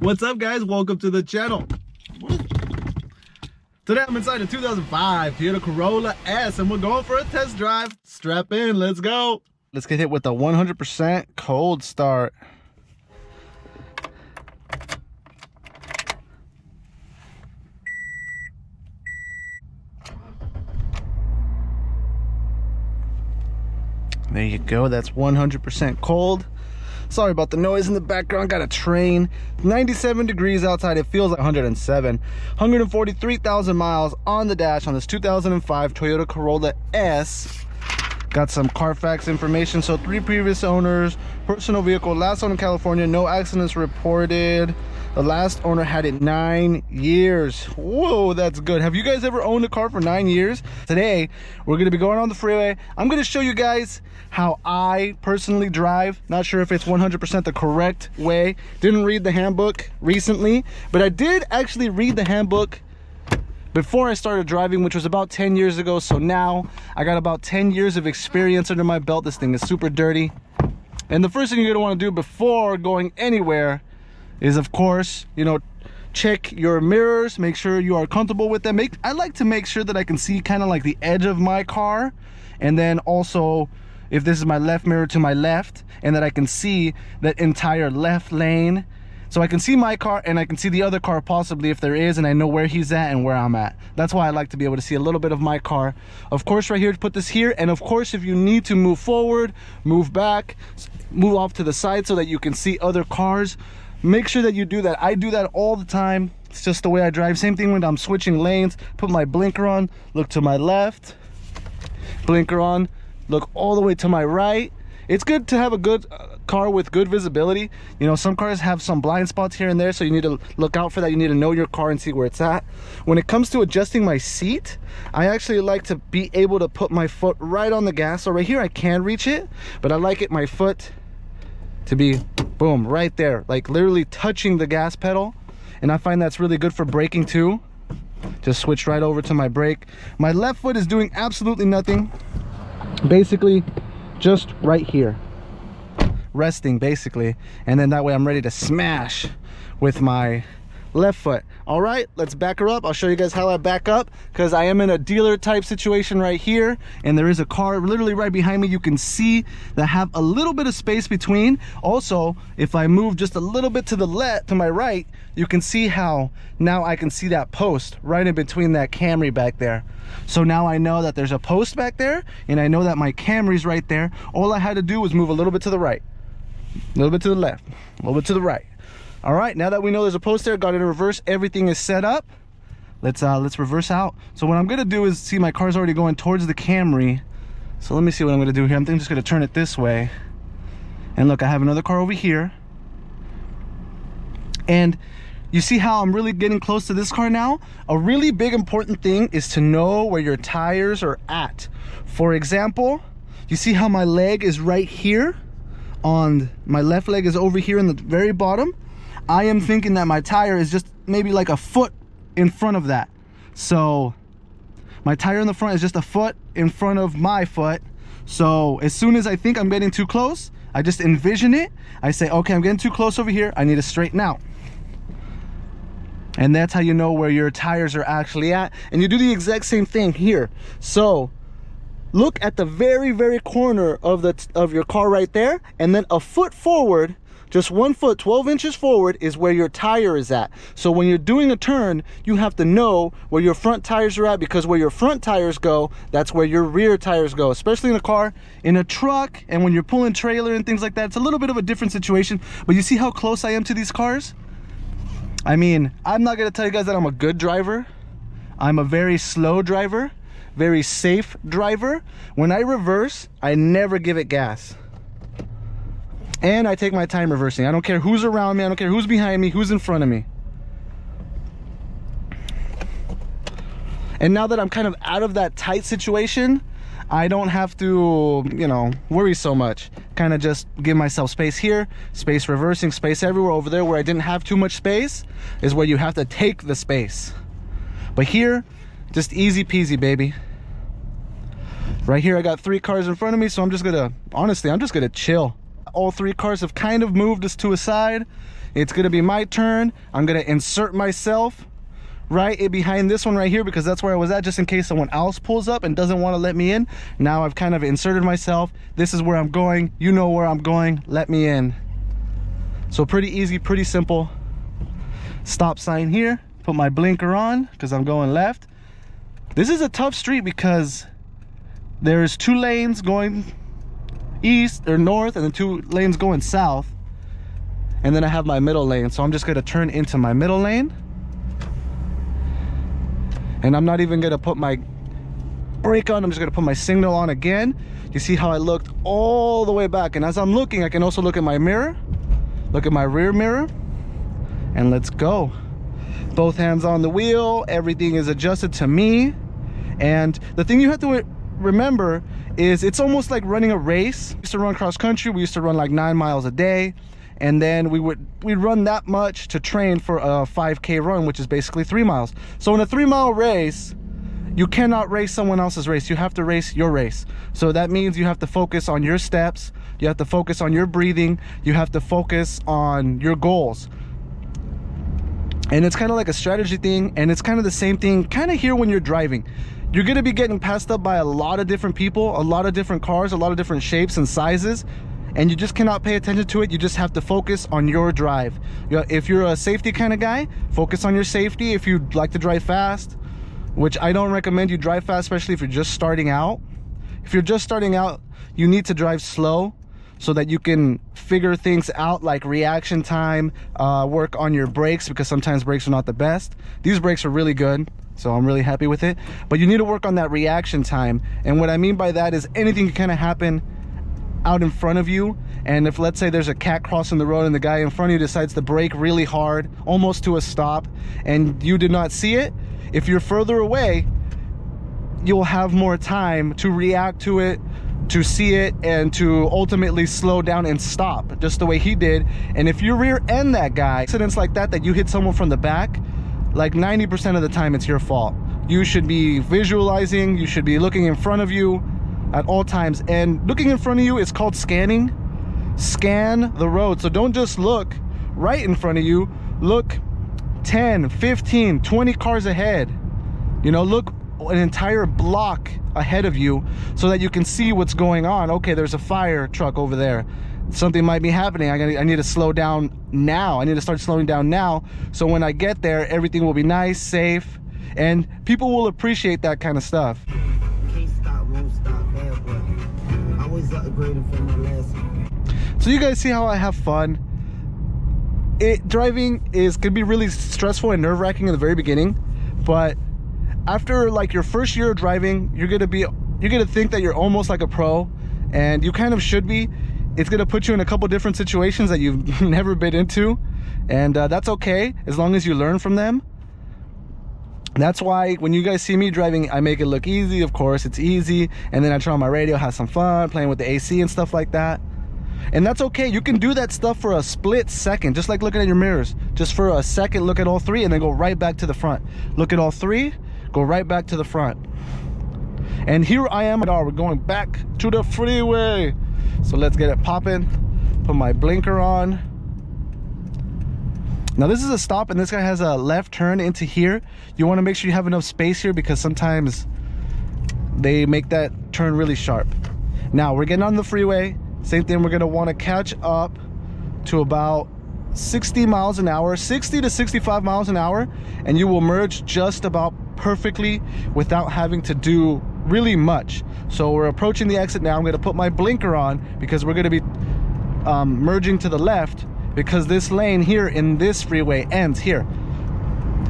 What's up, guys? Welcome to the channel. Today I'm inside a 2005 Toyota Corolla S and we're going for a test drive. Strap in, let's go. Let's get hit with a 100% cold start. There you go, that's 100% cold. Sorry about the noise in the background, got a train. 97 degrees outside, it feels like 107. 143,000 miles on the dash on this 2005 Toyota Corolla S. Got some Carfax information, so 3 previous owners, personal vehicle, last owner in California, no accidents reported. The last owner had it 9 years. Whoa, that's good. Have you guys ever owned a car for 9 years? Today, we're gonna be going on the freeway. I'm gonna show you guys how I personally drive. Not sure if it's 100% the correct way. Didn't read the handbook recently, but I did actually read the handbook before I started driving, which was about 10 years ago. So now I got about 10 years of experience under my belt. This thing is super dirty. And the first thing you're gonna wanna do before going anywhere is, of course, you know, check your mirrors, make sure you are comfortable with them. I like to make sure that I can see kind of like the edge of my car, and then also if this is my left mirror to my left, and that I can see that entire left lane, so I can see my car and I can see the other car possibly if there is, and I know where he's at and where I'm at. That's why I like to be able to see a little bit of my car. Of course, right here, to put this here, and of course if you need to move forward, move back, move off to the side so that you can see other cars, make sure that you do that. I do that all the time. It's just the way I drive. Same thing when I'm switching lanes. Put my blinker on, look to my left, blinker on, look all the way to my right. It's good to have a good car with good visibility. You know, some cars have some blind spots here and there, so you need to look out for that. You need to know your car and see where it's at. When it comes to adjusting my seat, I actually like to be able to put my foot right on the gas. So right here I can reach it, but I like it my foot to be boom right there, like literally touching the gas pedal. And I find that's really good for braking too. Just switch right over to my brake. My left foot is doing absolutely nothing, basically just right here, resting basically, and then that way I'm ready to smash with my left foot. All right, let's back her up. I'll show you guys how I back up, because I am in a dealer type situation right here, and there is a car literally right behind me. You can see that have a little bit of space between. Also, if I move just a little bit to the left, to my right, you can see how now I can see that post right in between that Camry back there. So now I know that there's a post back there, and I know that my Camry's right there. All I had to do was move a little bit to the right, a little bit to the left, a little bit to the right. All right, now that we know there's a post there, got it in reverse, everything is set up. Let's reverse out. So what I'm gonna do is, see, my car's already going towards the Camry. So let me see what I'm gonna do here. I'm just gonna turn it this way. And look, I have another car over here. And you see how I'm really getting close to this car now? A really big important thing is to know where your tires are at. For example, you see how my leg is right here? My left leg is over here in the very bottom. I am thinking that my tire is just maybe like a foot in front of that. So my tire in the front is just a foot in front of my foot. So as soon as I think I'm getting too close, I just envision it. I say, okay, I'm getting too close over here. I need to straighten out. And that's how you know where your tires are actually at. And you do the exact same thing here. So look at the very, very corner of your car right there, and then a foot forward, just 1 foot, 12 inches forward is where your tire is at. So when you're doing a turn, you have to know where your front tires are at, because where your front tires go, that's where your rear tires go, especially in a car. In a truck, and when you're pulling trailer and things like that, it's a little bit of a different situation. But you see how close I am to these cars? I mean, I'm not gonna tell you guys that I'm a good driver. I'm a very slow driver, very safe driver. When I reverse, I never give it gas. And I take my time reversing. I don't care who's around me, I don't care who's behind me, who's in front of me. And now that I'm kind of out of that tight situation, I don't have to, you know, worry so much. Kind of just give myself space here, space reversing, space everywhere. Over there where I didn't have too much space is where you have to take the space. But here, just easy peasy, baby. Right here I got 3 cars in front of me, so I'm just gonna, honestly, I'm just gonna chill. All 3 cars have kind of moved us to a side. It's gonna be my turn. I'm gonna insert myself right behind this one right here, because that's where I was at, just in case someone else pulls up and doesn't want to let me in. Now I've kind of inserted myself. This is where I'm going. You know where I'm going. Let me in. So pretty easy, pretty simple. Stop sign here. Put my blinker on because I'm going left. This is a tough street because there's 2 lanes going east or north and then 2 lanes going south. And then I have my middle lane. So I'm just going to turn into my middle lane. And I'm not even going to put my brake on. I'm just going to put my signal on again. You see how I looked all the way back. And as I'm looking, I can also look at my mirror. Look at my rear mirror. And let's go. Both hands on the wheel. Everything is adjusted to me. And the thing you have to remember is it's almost like running a race. We used to run cross country. We used to run like 9 miles a day. And then we'd run that much to train for a 5K run, which is basically 3 miles. So in a 3-mile race, you cannot race someone else's race. You have to race your race. So that means you have to focus on your steps. You have to focus on your breathing. You have to focus on your goals. And it's kind of like a strategy thing. And it's kind of the same thing kind of here when you're driving. You're going to be getting passed up by a lot of different people, a lot of different cars, a lot of different shapes and sizes. And you just cannot pay attention to it. You just have to focus on your drive. If you're a safety kind of guy, focus on your safety. If you like to drive fast, which I don't recommend you drive fast, especially if you're just starting out. If you're just starting out, you need to drive slow so that you can figure things out like reaction time, work on your brakes, because sometimes brakes are not the best. These brakes are really good, so I'm really happy with it. But you need to work on that reaction time. And what I mean by that is anything can kind of happen out in front of you. And if, let's say, there's a cat crossing the road and the guy in front of you decides to brake really hard, almost to a stop, and you did not see it, if you're further away, you'll have more time to react to it, to see it, and to ultimately slow down and stop, just the way he did. And if you rear end that guy, accidents like that you hit someone from the back, like 90% of the time it's your fault. You should be visualizing, you should be looking in front of you at all times. And looking in front of you is called scanning. Scan the road. So don't just look right in front of you. Look 10, 15, 20 cars ahead. You know, look an entire block ahead of you so that you can see what's going on. Okay, there's a fire truck over there. Something might be happening. I need to slow down now. I need to start slowing down now. So when I get there, everything will be nice, safe, and people will appreciate that kind of stuff. So you guys see how I have fun. Driving can be really stressful and nerve-wracking in the very beginning, but after like your first year of driving, you're gonna think that you're almost like a pro, and you kind of should be. It's gonna put you in a couple different situations that you've never been into, and that's okay as long as you learn from them. That's why when you guys see me driving, I make it look easy. Of course, it's easy. And then I turn on my radio, have some fun, playing with the AC and stuff like that. And that's okay. You can do that stuff for a split second, just like looking at your mirrors. Just for a second, look at all 3 and then go right back to the front. Look at all 3, go right back to the front. And here I am. We're going back to the freeway. So let's get it popping. Put my blinker on. Now this is a stop, and this guy has a left turn into here. You want to make sure you have enough space here because sometimes they make that turn really sharp. Now we're getting on the freeway. Same thing, we're going to want to catch up to about 60 miles an hour, 60 to 65 miles an hour, and you will merge just about perfectly without having to do really much. So we're approaching the exit now. I'm going to put my blinker on because we're going to be merging to the left, because this lane here in this freeway ends here.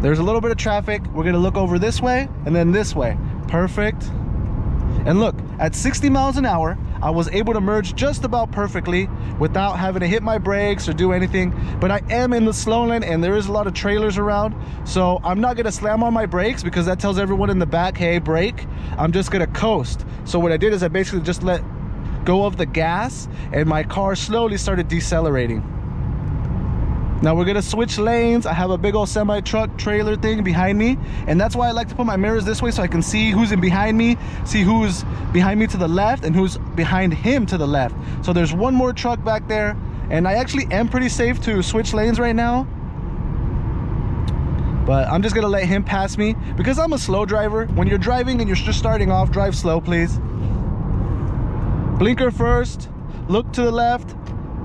There's a little bit of traffic. We're gonna look over this way and then this way. Perfect. And look, at 60 miles an hour, I was able to merge just about perfectly without having to hit my brakes or do anything. But I am in the slow lane and there is a lot of trailers around. So I'm not gonna slam on my brakes because that tells everyone in the back, hey, brake. I'm just gonna coast. So what I did is I basically just let go of the gas and my car slowly started decelerating. Now we're gonna switch lanes. I have a big old semi-truck trailer thing behind me, and that's why I like to put my mirrors this way so I can see who's in behind me, see who's behind me to the left and who's behind him to the left. So there's one more truck back there, And I actually am pretty safe to switch lanes right now, but I'm just gonna let him pass me because I'm a slow driver. When you're driving and you're just starting off, drive slow, please. Blinker first, look to the left,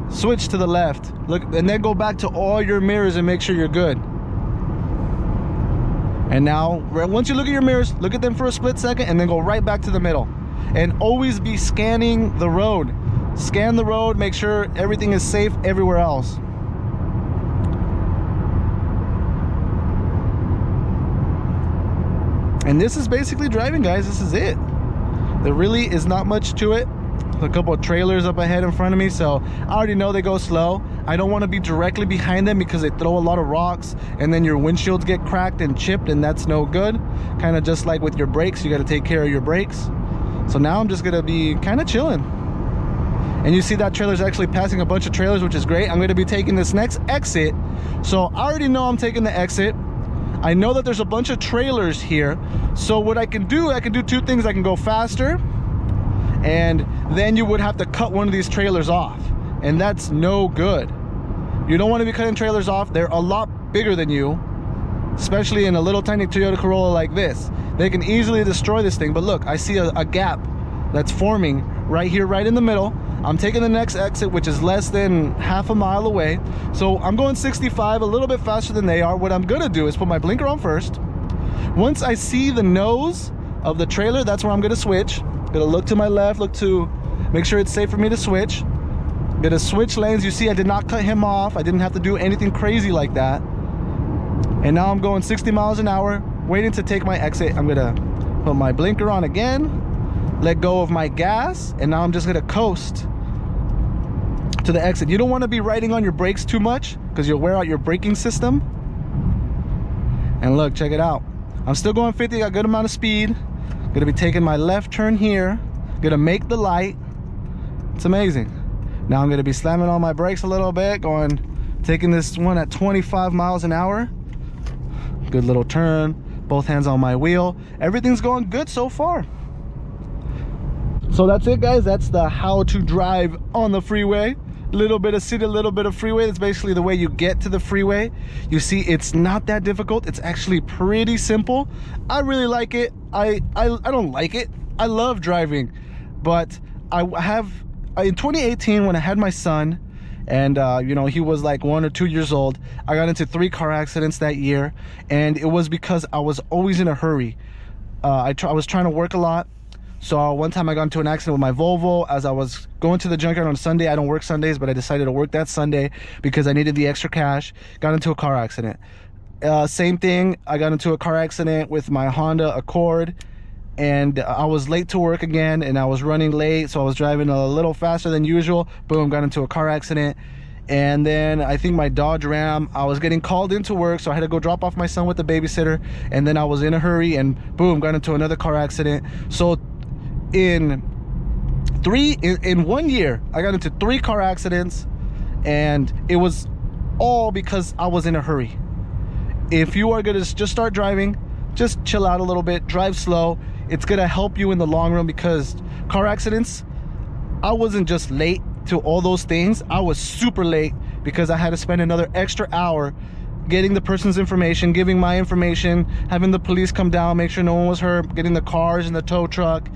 switch to the left, look, and then go back to all your mirrors and make sure you're good. And now, once you look at your mirrors, look at them for a split second and then go right back to the middle. And always be scanning the road. Scan the road, make sure everything is safe everywhere else. And this is basically driving, guys. This is it. There really is not much to it. A couple of trailers up ahead in front of me, so I already know they go slow. I don't want to be directly behind them because they throw a lot of rocks and then your windshields get cracked and chipped, and that's no good. Kind of just like with your brakes, you got to take care of your brakes. So now I'm just gonna be kind of chilling. And you see that trailer's actually passing a bunch of trailers, which is great. I'm gonna be taking this next exit, so I already know I'm taking the exit. I know that there's a bunch of trailers here, so what I can do two things. I can go faster, and then you would have to cut one of these trailers off, and that's no good. You don't want to be cutting trailers off. They're a lot bigger than you, especially in a little tiny Toyota Corolla like this. They can easily destroy this thing. But look, I see a gap that's forming right here, right in the middle. I'm taking the next exit, which is less than half a mile away. So I'm going 65, a little bit faster than they are. What I'm gonna do is put my blinker on first. Once I see the nose of the trailer, that's where I'm gonna switch. Gonna look to my left, look to make sure it's safe for me to switch. Gonna switch lanes. You see I did not cut him off. I didn't have to do anything crazy like that. And now I'm going 60 miles an hour, waiting to take my exit. I'm gonna put my blinker on again, let go of my gas, and now I'm just gonna coast to the exit. You don't want to be riding on your brakes too much because you'll wear out your braking system. And look, check it out. I'm still going 50, got a good amount of speed. Gonna be taking my left turn here, gonna make the light. It's amazing. Now I'm gonna be slamming on my brakes a little bit, taking this one at 25 miles an hour. Good little turn, both hands on my wheel. Everything's going good so far. So that's it, guys. That's the how to drive on the freeway. Little bit of city, a little bit of freeway. That's basically the way you get to the freeway. You see, it's not that difficult. It's actually pretty simple. I really like it. I don't like it. I love driving, but in 2018 when I had my son, and you know, he was like 1 or 2 years old, I got into 3 car accidents that year, and it was because I was always in a hurry. I was trying to work a lot. So one time I got into an accident with my Volvo as I was going to the junkyard on Sunday. I don't work Sundays, but I decided to work that Sunday because I needed the extra cash. Got into a car accident. Same thing, I got into a car accident with my Honda Accord, and I was late to work again, and I was running late, so I was driving a little faster than usual. Boom, got into a car accident. And then I think my Dodge Ram, I was getting called into work, so I had to go drop off my son with the babysitter, and then I was in a hurry and boom, got into another car accident. So in 1 year I got into 3 car accidents, and it was all because I was in a hurry. If you are gonna just start driving, just chill out a little bit, drive slow. It's gonna help you in the long run, because car accidents, I wasn't just late to all those things, I was super late because I had to spend another extra hour getting the person's information, giving my information, having the police come down, make sure no one was hurt, getting the cars in the tow truck,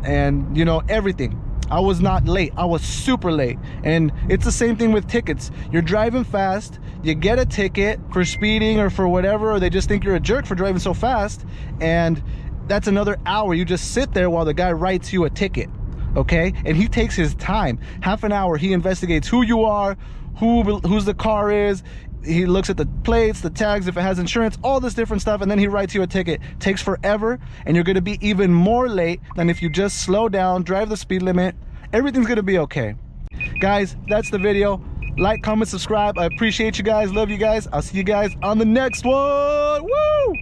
and you know, everything. I was not late, I was super late. And it's the same thing with tickets. You're driving fast, you get a ticket for speeding or for whatever, or they just think you're a jerk for driving so fast, and that's another hour you just sit there while the guy writes you a ticket, okay? And he takes his time, half an hour. He investigates who you are, whose the car is. He looks at the plates, the tags, if it has insurance, all this different stuff, and then he writes you a ticket. Takes forever, and you're gonna be even more late than if you just slow down, drive the speed limit. Everything's gonna be okay. Guys, that's the video. Like, comment, subscribe. I appreciate you guys, love you guys. I'll see you guys on the next one. Woo!